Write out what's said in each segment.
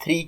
3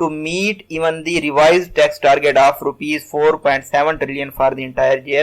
to meet even the revised tax target of rupees 4.7 trillion for the entire year,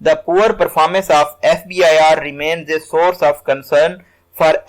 The poor performance of FBIR remains a source of concern for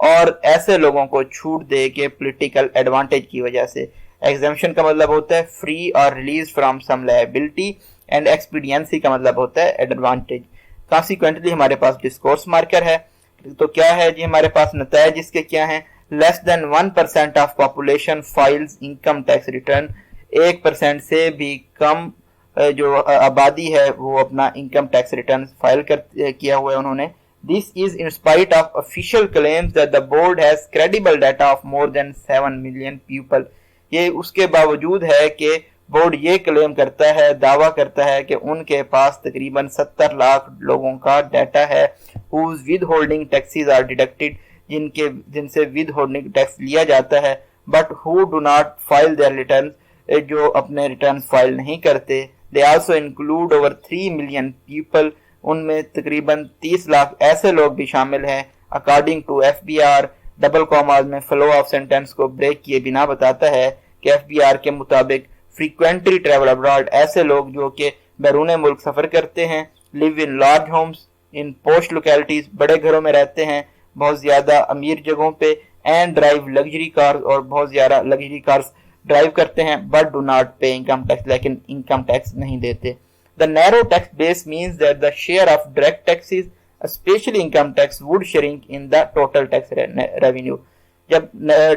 اور ایسے لوگوں کو چھوٹ دے کہ political advantage کی وجہ سے. ایگزمپشن کا مطلب ہوتا ہے فری اور release from some liability, and expediency کا مطلب ہوتا ہے ایڈوانٹیج. کانسیکوینٹلی ہمارے پاس ڈسکورس مارکر ہے. تو کیا ہے جی ہمارے پاس نتائج اس کے کیا ہیں؟ Less than 1% of population files income tax return. 1% سے بھی کم جو آبادی ہے وہ اپنا انکم ٹیکس ریٹرن فائل کیا ہوا ہے انہوں نے. This is in spite of official claims that the board has credible data of more than 7 million people. یہ اس کے باوجود ہے کہ بورڈ یہ کلیم کرتا ہے، دعویٰ کرتا ہے کہ ان کے پاس تقریباً 70 لاکھ لوگوں کا ڈیٹا ہے whose withholding taxes are deducted، جن سے withholding ٹیکس لیا جاتا ہے، but who do not file their returns، جو اپنے ریٹرنز فائل نہیں کرتے. They also include over 3 million people، ان میں تقریباً 30 لاکھ ایسے لوگ بھی شامل ہیں. According to F B R, double commas میں فلو آف سینٹینس کو بریک کیے بنا بتاتا ہے کہ ایف بی آر کے مطابق فریکوینٹلی ٹریول ابراڈ ایسے لوگ جو کہ بیرون ملک سفر کرتے ہیں، لیو ان لارج ہومز ان پوش لوکیلٹیز، بڑے گھروں میں رہتے ہیں بہت زیادہ امیر جگہوں پہ، اینڈ ڈرائیو لگژری کار، اور بہت زیادہ لگژری کارز ڈرائیو کرتے ہیں، but do not pay income tax, لیکن انکم ٹیکس نہیں دیتے. The narrow tax base means that the share of direct taxes, especially income tax, would shrink in the total tax revenue. جب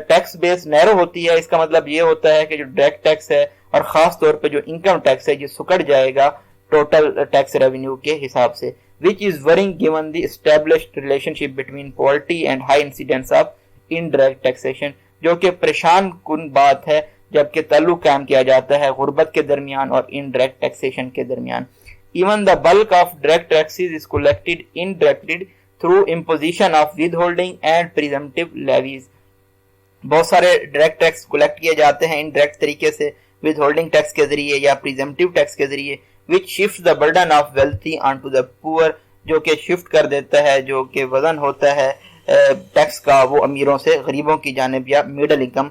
tax بیس نیرو ہوتی ہے اس کا مطلب یہ ہوتا ہے کہ جو ڈائریکٹ ٹیکس ہے اور خاص طور پہ جو انکم ٹیکس ہے یہ سکڑ جائے گا ٹوٹل ٹیکس ریونیو کے حساب سے. which is worrying given the established relationship between poverty and high incidence of indirect taxation، جو کہ پریشان کن بات ہے جبکہ تعلق قائم کیا جاتا ہے غربت کے درمیان اور انڈائریکٹ ٹیکسیشن کے درمیان. Even the bulk of direct taxes is collected indirectly through imposition of withholding and presumptive levies. بہت سارے ڈائریکٹ ٹیکس کلیکٹ کیے جاتے ہیں انڈائریکٹ طریقے سے ود ہولڈنگ ٹیکس کے ذریعے یا پریزمپٹیو ٹیکس کے ذریعے، which shifts the burden of wealthy onto the poor، جو کہ شفٹ کر دیتا ہے، جو کہ وزن ہوتا ہے ٹیکس کا وہ امیروں سے غریبوں کی جانب یا میڈل انکم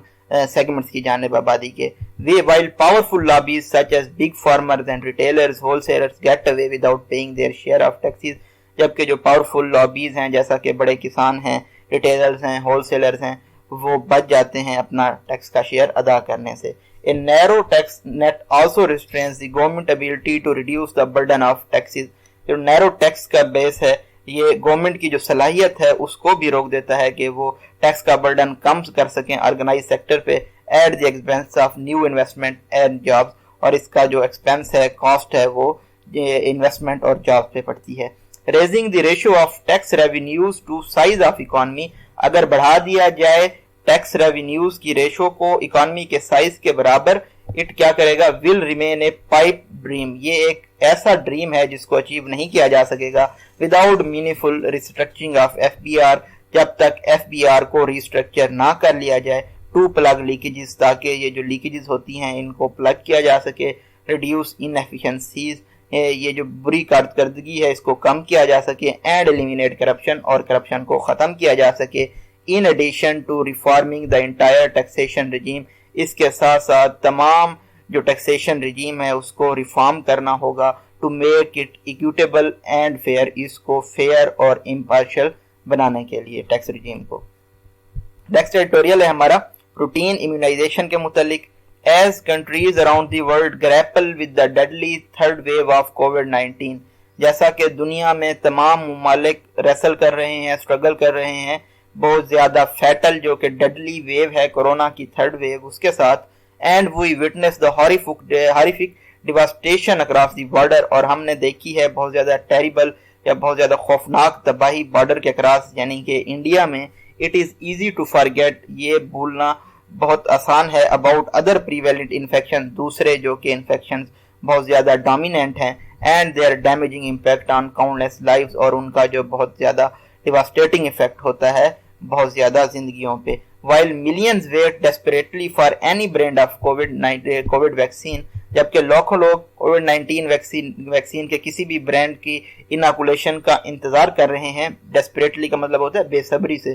segments کی جانب آبادی کے. While powerful lobbies such as big farmers and retailers, wholesalers get away without paying their share of taxes، جبکہ جو پاورفل لابیز ہیں جیسا کہ بڑے کسان ہیں، ریٹیلرز ہیں، ہول سیلرز ہیں، وہ بچ جاتے ہیں اپنا ٹیکس کا شیئر ادا کرنے سے. A narrow tax net also restrains the government ability to reduce the burden of taxes. جو نیرو ٹیکس کا بیس ہے یہ گورنمنٹ کی جو صلاحیت ہے اس کو بھی روک دیتا ہے کہ وہ ٹیکس کا برڈن کم کر سکیں آرگنائز سیکٹر پہ at the expense of new investment and jobs, اور اس کا جو ایکسپینس ہے کاسٹ ہے وہ انویسٹمنٹ اور جابس پہ پڑتی ہے. Raising the ratio of tax revenues to size of economy, اگر بڑھا دیا جائے ٹیکس ریونیوز کی ریشو کو اکانومی کے سائز کے برابر، اٹ کیا کرے گا، will remain a pipe dream, یہ ایک ایسا ڈریم ہے جس کو اچیو نہیں کیا جا سکے گا without meaningful restructuring of F B R, جب تک ایف بی آر کو ریسٹرکچر نہ کر لیا جائے، ٹو پلگ لیکیجز، تاکہ یہ جو لیکیجز ہوتی ہیں ان کو پلگ کیا جا سکے، ریڈیوس ان ایفیشنسیز، یہ جو بری کارکردگی ہے اس کو کم کیا جا سکے، اینڈ ایلیمینیٹ کرپشن، اور کرپشن کو ختم کیا جا سکے. In addition to reforming the entire taxation regime, اس کے ساتھ ساتھ تمام جو ٹیکسیشن رجیم ہے اس کو ریفارم کرنا ہوگا to make it equitable and fair, اس کو فیئر اور امپارشل بنانے کے لیے ٹیکس رجیم کو. نیکسٹ ایڈیٹوریل ہے ہمارا روٹین امیونائزیشن کے متعلق. As countries around the world grapple with the deadly third wave of کووڈ-19، جیسا کہ دنیا میں تمام ممالک ریسل کر رہے ہیں، اسٹرگل کر رہے ہیں بہت زیادہ فیٹل جو کہ ڈیڈلی ویو ہے کورونا کی تھرڈ ویو اس کے ساتھ. And we witness the horrific devastation across the border, اور ہم نے دیکھی ہے بہت زیادہ ٹیریبل یا بہت زیادہ خوفناک تباہی بارڈر کے اکراس یعنی کہ انڈیا میں. It is easy to forget, یہ بھولنا بہت آسان ہے، اباؤٹ ادر پریویلنٹ انفیکشن، دوسرے جو کہ انفیکشنز بہت زیادہ ڈومیننٹ ہیں، and their damaging impact on countless lives, اور ان کا جو بہت زیادہ ڈیواسٹیٹنگ افیکٹ ہوتا ہے بہت زیادہ زندگیوں پہ. while millions wait desperately for any brand of COVID vaccine, جبکہ لاکھوں لوگ کووڈ-19 ویکسین کے کسی بھی برانڈ کی اناکولیشن کا انتظار کر رہے ہیں. ڈیسپریٹلی کا مطلب ہوتا ہے بے صبری سے.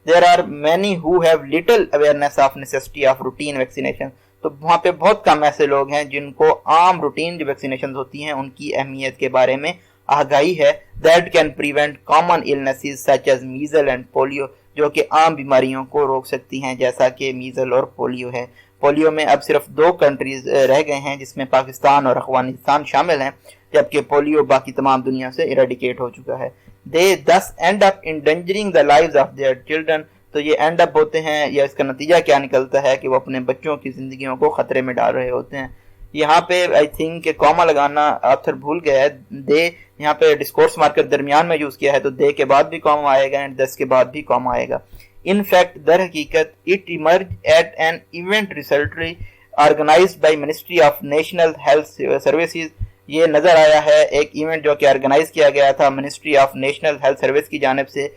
there are many who have little awareness of necessity of routine vaccination، تو وہاں پہ بہت کم ایسے لوگ ہیں جن کو عام روٹین جو ویکسینیشن ہوتی ہیں ان کی اہمیت کے بارے میں آگاہی ہے that can prevent common illnesses such as measles and polio جو کہ عام بیماریوں کو روک سکتی ہیں جیسا کہ میزل اور پولیو ہے. پولیو میں اب صرف 2 کنٹریز رہ گئے ہیں جس میں پاکستان اور افغانستان شامل ہیں جبکہ پولیو باقی تمام دنیا سے ایریڈیکیٹ ہو چکا ہے. They thus end up endangering the lives of their children. تو یہ اینڈ اپ ہوتے ہیں یا اس کا نتیجہ کیا نکلتا ہے کہ وہ اپنے بچوں کی زندگیوں کو خطرے میں ڈال رہے ہوتے ہیں. یہاں پہ آئی تھنک کہ کاما لگانا آتھر بھول گیا ہے. دے یہاں پہ ڈسکورس مارکر درمیان میں یوز کیا ہے تو دے کے بعد بھی کاما آئے گا اینڈ دس کے بعد بھی کاما آئے گا. ان فیکٹ در حقیقت it emerge at an event recently organised by ministry of national health services. یہ نظر آیا ہے ایک ایونٹ جو کہ آرگنائز کیا گیا تھا ministry of national health service کی جانب سے.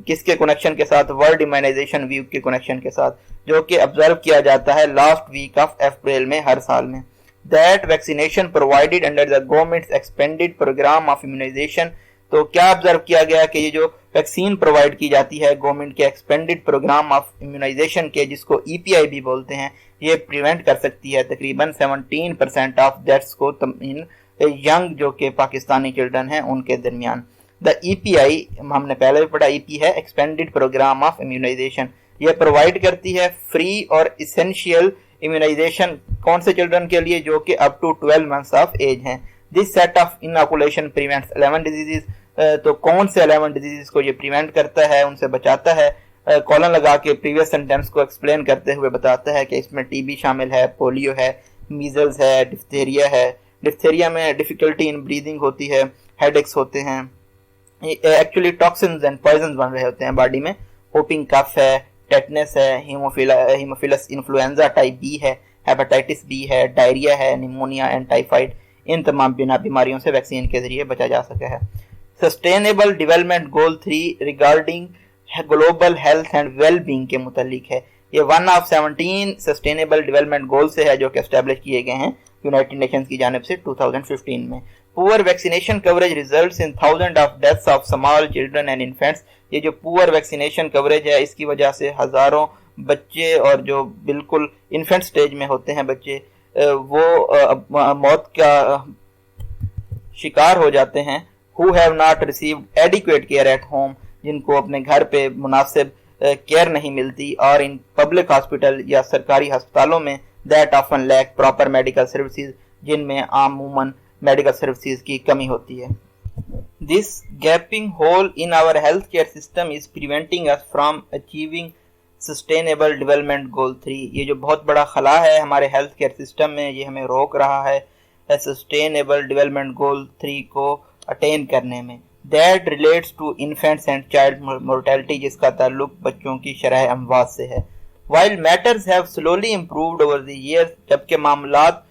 کس کے کنیکشن کے ساتھ؟ ورلڈ امیونائزیشن ویک کے کنیکشن کے ساتھ جو کہ آبزرو کیا جاتا ہے لاسٹ ویک آف اپریل میں ہر سال میں. That vaccination provided under the government's expanded program of immunization. تو کیا آبزرو کیا گیا کہ یہ جو ویکسین پرووائڈ کی جاتی ہے گورنمنٹ کے ایکسپینڈیڈ پروگرام آف امیونائزیشن کے جس کو EPI بھی بولتے ہیں یہ پریونٹ کر سکتی ہے تقریباً 17% آف ڈیتھس کو ینگ جو کہ پاکستانی چلڈرن ہیں ان کے درمیان. دا EPI ہم نے پہلے بھی پڑھا EP ہے ایکسپینڈیڈ پروگرام آف امیونائزیشن. یہ پرووائڈ کرتی ہے فری اور اسینشیل امیونائزیشن کون سے چلڈرن کے لیے جو کہ up to 12 months of age ہیں. This set of inoculation prevents 11 disease. تو کون سے 11 ڈیزیز کو یہ پریونٹ کرتا ہے ان سے بچاتا ہے. کالن لگا کے پریویس سینٹینس کو ایکسپلین کرتے ہوئے بتاتا ہے کہ اس میں TB شامل ہے, پولیو ہے, میزلز ہے, ڈفتیریا ہے. ڈفتیریا میں ڈیفیکلٹی ان بریدنگ ہوتی ہے, ہیڈ ایکس ہوتے ہیں, ایکچولی ٹاکسنز اینڈ پوائزنز بن رہے ہوتے ہیں باڈی میں. ہوپنگ کف ہے, ٹیٹنس ہے, ہیموفیلس انفلوئنزا ٹائپ B ہے, ہیپاٹائٹس B ہے, ڈائریا ہے, نیمونیا اینڈ ٹائیفائڈ. ان تمام بیماریوں سے ویکسین کے ذریعے بچا جا سکا ہے. Sustainable development goal 3 regarding global health and well being کے متعلق ہے. یہ 1 of 17 سسٹینیبل ڈیولپمنٹ گول سے ہے جو کہ اسٹیبلش کیے گئے ہیں یونائٹڈ نیشنز کی جانب سے 2015 میں. پور vaccination coverage results in thousand of deaths of small children and infants. یہ جو پور ویکسینیشن کوریج ہے اس کی وجہ سے ہزاروں بچے اور جو بالکل انفینٹ سٹیج میں ہوتے ہیں بچے وہ موت کا شکار ہو جاتے ہیں. who have not received adequate care at home جن کو اپنے گھر پہ مناسب کیئر نہیں ملتی اور ان پبلک ہاسپٹل یا سرکاری ہسپتالوں میں that often lack proper medical services جن میں عموماً میڈیکل سروسز کی کمی ہوتی ہے. This gaping hole in our healthcare system is preventing us from achieving sustainable development goal 3. یہ جو بہت بڑا خلا ہے ہمارے ہیلتھ کیئر سسٹم میں یہ ہمیں روک رہا ہے سسٹینیبل ڈیولپمنٹ گول 3 کو اٹین کرنے میں. That relates to infants and child mortality جس کا تعلق بچوں کی شرح اموات سے ہے. While matters have slowly improved over the years جبکہ معاملات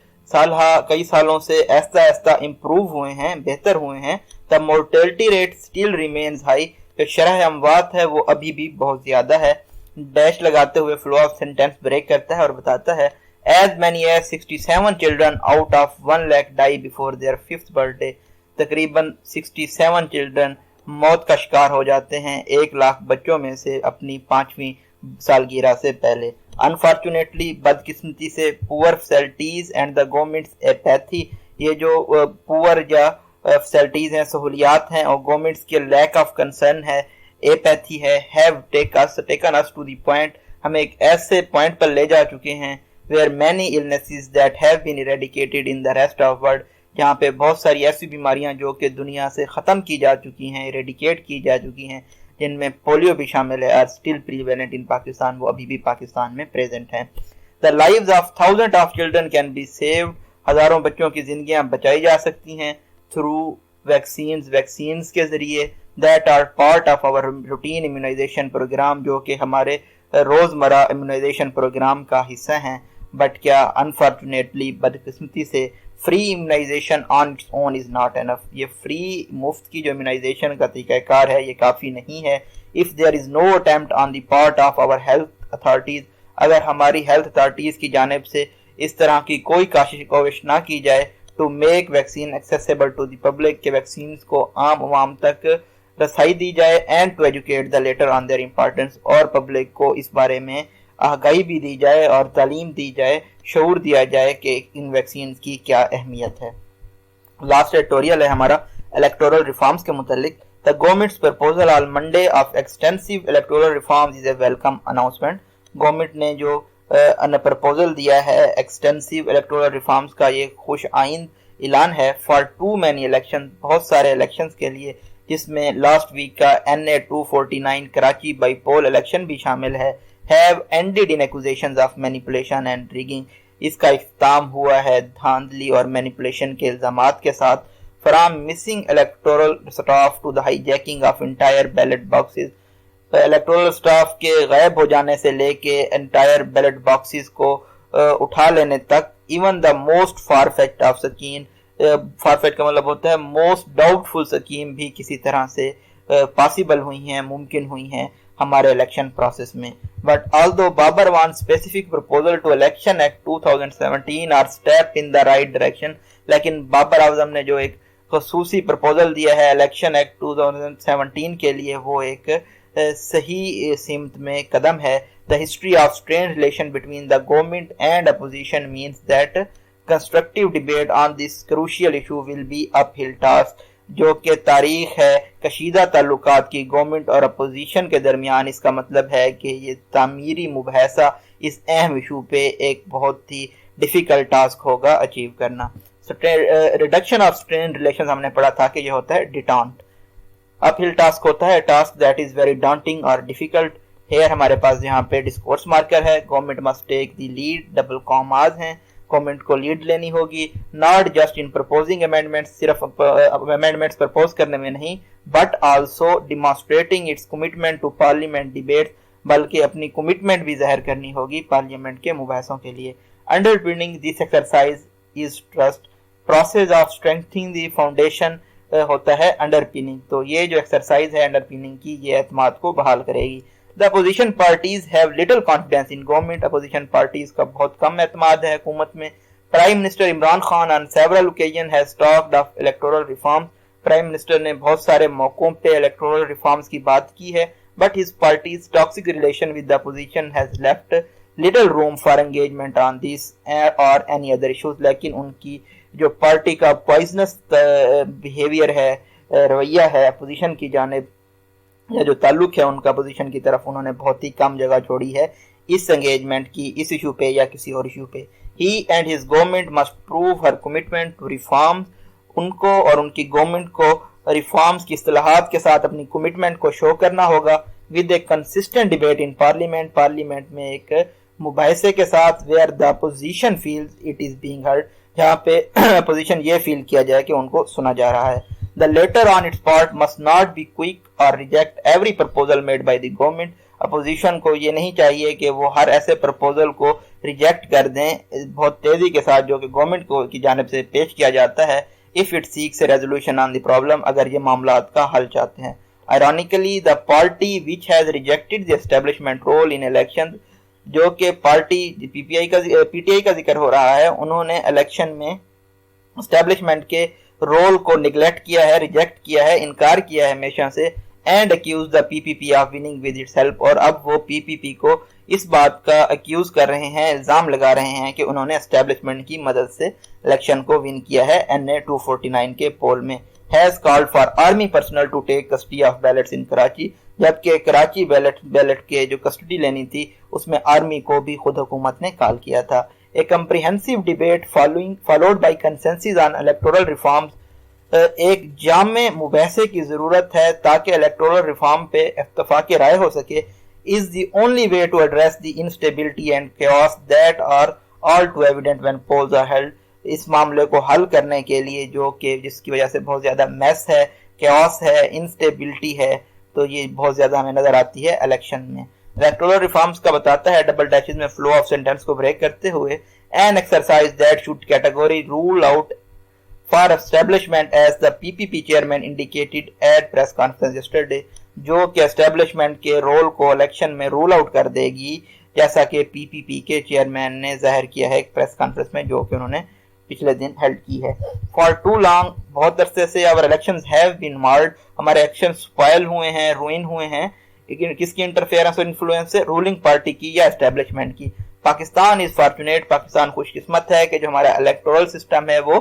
کئی سالوں سے ایستا ایستا امپروو ہوئے ہیں, بہتر ہوئے ہیں, the mortality rate still remains high کہ شرح اموات ہے وہ ابھی بھی بہت زیادہ ہے. ڈیش لگاتے ہوئے فلو آف سینٹینس بریک کرتا ہے اور بتاتا ہے as many as 67 children out of 1 lakh die before their 5th birthday. تقریباً 67 چلڈرن موت کا شکار ہو جاتے ہیں 1 لاکھ بچوں میں سے اپنی 5ویں سالگرہ سے پہلے. انفارچونیٹلی بدقسمتی سے پور فیسلٹیز اینڈ دا گورنمنٹس ایپیتھی یہ جو پور یا فیسلٹیز ہیں سہولیات ہیں اور گورنمنٹس کے لیک آف کنسرن ہے ایپیتھی ہے have taken us to the point ہمیں ایک ایسے پوائنٹ پر لے جا چکے ہیں where many illnesses that have been eradicated in the rest of world جہاں پہ بہت ساری ایسی بیماریاں جو کہ دنیا سے ختم کی جا چکی ہیں ایریڈیکیٹ کی جا چکی ہیں جن میں پولیو بھی شامل ہے are still prevalent in Pakistan وہ ابھی بھی پاکستان میں پریزنٹ ہیں. The lives of thousands of children can be saved ہزاروں بچوں کی زندگیاں بچائی جا سکتی ہیں through ویکسینز کے ذریعے that are part of our routine immunization program جو کہ ہمارے روزمرہ امیونائزیشن پروگرام کا حصہ ہیں. بٹ کیا انفارچونیٹلی بدقسمتی سے free immunisation on its own is not enough. یہ فری مفت کی جو امیونائزیشن کا طریقہ کار ہے یہ کافی نہیں ہے. If there is no attempt on the part of our health authorities اگر ہماری ہیلتھ اتھارٹیز کی جانب سے اس طرح کی کوئی کوشش نہ کی جائے to make vaccine accessible to the public کہ ویکسینز کو عام عوام تک رسائی دی جائے and to educate the latter on their importance اور پبلک کو اس بارے میں آگاہی بھی دی جائے اور تعلیم دی جائے شعور دیا جائے کہ ان ویکسینز کی کیا اہمیت ہے. لاسٹ ایڈیٹوریل ہے ہمارا electoral reforms کے متعلق. The government's proposal on Monday of extensive electoral reforms is a welcome announcement. Government نے جو پرپوزل دیا ہے ایکسٹینسو الیکٹورل ریفارمز کا یہ خوش آئند اعلان ہے فار ٹو مینی الیکشن بہت سارے الیکشنز کے لیے جس میں لاسٹ ویک کا NA 249 Karachi by poll election بھی شامل ہے have ended in accusations of manipulation and rigging. اس کا اختتام ہوا ہے دھاندلی اور مینیپولیشن کے الزامات کے ساتھ. from missing electoral staff to the hijacking of entire ballot boxes. Electoral staff کے غائب ہو جانے سے لے کے انٹائر بیلٹ باکسز کو اٹھا لینے تک even the most for fetched of scheme for fetched کا مطلب ہوتا ہے موسٹ ڈاؤٹ فل سکیم بھی کسی طرح سے پاسبل ہوئی ہیں ممکن ہوئی ہیں ہمارے الیکشن پروسیس میں. But although Babar one specific proposal to election act 2017 are step in the right direction. لیکن بابر اعظم نے جو ایک خصوصی پرپوزل دیا ہے الیکشن ایکٹ 2017 کے لیے وہ ایک صحیح سمت میں قدم ہے. The history of strained relation between the government and opposition means that constructive debate on this crucial issue will be uphill task. جو کہ تاریخ ہے کشیدہ تعلقات کی گورنمنٹ اور اپوزیشن کے درمیان اس کا مطلب ہے کہ یہ تعمیری مباحثہ اس اہم ایشو پہ ایک بہت ہی ڈیفیکلٹ ٹاسک ہوگا اچیو کرنا. ریڈکشن آف strained relations ہم نے پڑھا تھا کہ یہ ہوتا ہے ڈیٹانٹ. اپ ہل ٹاسک ہوتا ہے task that is very daunting اور ڈیفیکلٹ. ہیئر ہمارے پاس یہاں پہ ڈسکورس مارکر ہے. Government must take the lead double commas ہیں گورنمنٹ کو لیڈ لینی ہوگی not just in proposing amendment صرف امینڈمنٹس پرپوز کرنے میں نہیں but also demonstrating its commitment to parliament debate بلکہ اپنی کمٹمنٹ بھی ظاہر کرنی ہوگی پارلیمنٹ کے مباحثوں کے لیے. Underpinning this exercise is trust process of strengthening the foundation ہوتا ہے انڈر پیننگ. تو یہ جو ایکسرسائز ہے انڈر پیننگ کی یہ اعتماد کو بحال کرے گی. The opposition parties have little confidence in government. Opposition parties کا بہت کم اعتماد ہے حکومت میں. Prime minister Imran Khan on several occasions has talked of electoral reforms. Prime minister نے بہت سارے موقعوں پہ electoral reforms کی بات کی ہے but his party's toxic relation with the opposition has left little room for engagement on this or any other issues. لیکن ان کی جو پارٹی کا پوائزنس بیہیویئر ہے رویہ ہے اپوزیشن کی جانب یا جو تعلق ہے ان کا اپوزیشن کی طرف انہوں نے بہت ہی کم جگہ چھوڑی ہے اس انگیجمنٹ کی اس ایشو پہ یا کسی اور ایشو پہ. He and his government must prove her commitment to reforms. ان کو اور ان کی گورنمنٹ کو ریفارمز کی اصطلاحات کے ساتھ اپنی کمٹمنٹ کو شو کرنا ہوگا with a consistent debate in parliament. Parliament میں ایک مباحثے کے ساتھ where the opposition feels it is being heard. جہاں پہ اپوزیشن یہ فیل کیا جائے کہ ان کو سنا جا رہا ہے. The latter on its part must not be quick or reject every proposal made by the government. Opposition کو یہ نہیں چاہیے کہ وہ ہر ایسے پرپوزل کو ریجیکٹ کر دیں بہت تیزی کے ساتھ جو کہ گورنمنٹ کو کی جانب سے پیش کیا جاتا ہے if it seeks a resolution on the problem. اگر یہ معاملات کا حل چاہتے ہیں. Ironically, the party which has rejected the establishment role in elections جو کہ پارٹی پی ٹی آئی کا ذکر ہو رہا ہے انہوں نے الیکشن میں اسٹیبلشمنٹ کے رول کو نگلیکٹ کیا ہے ریجیکٹ کیا ہے انکار کیا ہے ہمیشہ سے and accuse the P P P of winning with its help. اور اب وہ پی پی پی کو اس بات کا اکیوز کر رہے ہیں الزام لگا رہے ہیں کہ انہوں نے اسٹیبلشمنٹ کی مدد سے الیکشن کو ون کیا ہے. NA 249 کے پول میں has called for army personnel to take custody of ballots in Karachi. جبکہ کراچی بیلٹ کے جو کسٹڈی لینی تھی اس میں آرمی کو بھی خود حکومت نے کال کیا تھا. A comprehensive debate followed by consensus on electoral reforms. ایک جامع مباحثے کی ضرورت ہے تاکہ الیکٹورل ریفارم پہ اتفاق رائے ہو سکے is the only way to address the instability and chaos that are all too evident when polls are held. اس معاملے کو حل کرنے کے لیے جو کہ جس کی وجہ سے بہت زیادہ میس ہے chaos ہے انسٹیبلٹی ہے تو یہ بہت زیادہ ہمیں نظر آتی ہے الیکشن میں. الیکٹورل ریفارمز کا بتاتا ہے ڈبل ڈیشز میں فلو آف سینٹینس کو بریک کرتے ہوئے an exercise that should category rule out for establishment as the PPP chairman indicated at press conference yesterday. جو کہ اسٹیبلشمنٹ کے رول کو الیکشن میں رول آؤٹ کر دے گی جیسا کہ پی پی پی کے چیئرمین نے ظاہر کیا ہے ایک پریس کانفرنس میں جو کہ انہوں نے پچھلے دن ہیلڈ کی ہے. فار ٹو لانگ بہت عرصے سے our elections have been marred. ہمارے الیکشن سپائل ہوئے ہیں روئن ہوئے ہیں. لیکن کس کی انٹرفیئرنس اور انفلوئنس ہے رولنگ پارٹی کی یا اسٹیبلشمنٹ کی. پاکستان از فارچونیٹ پاکستان خوش قسمت ہے کہ جو ہمارا الیکٹورل سسٹم ہے وہ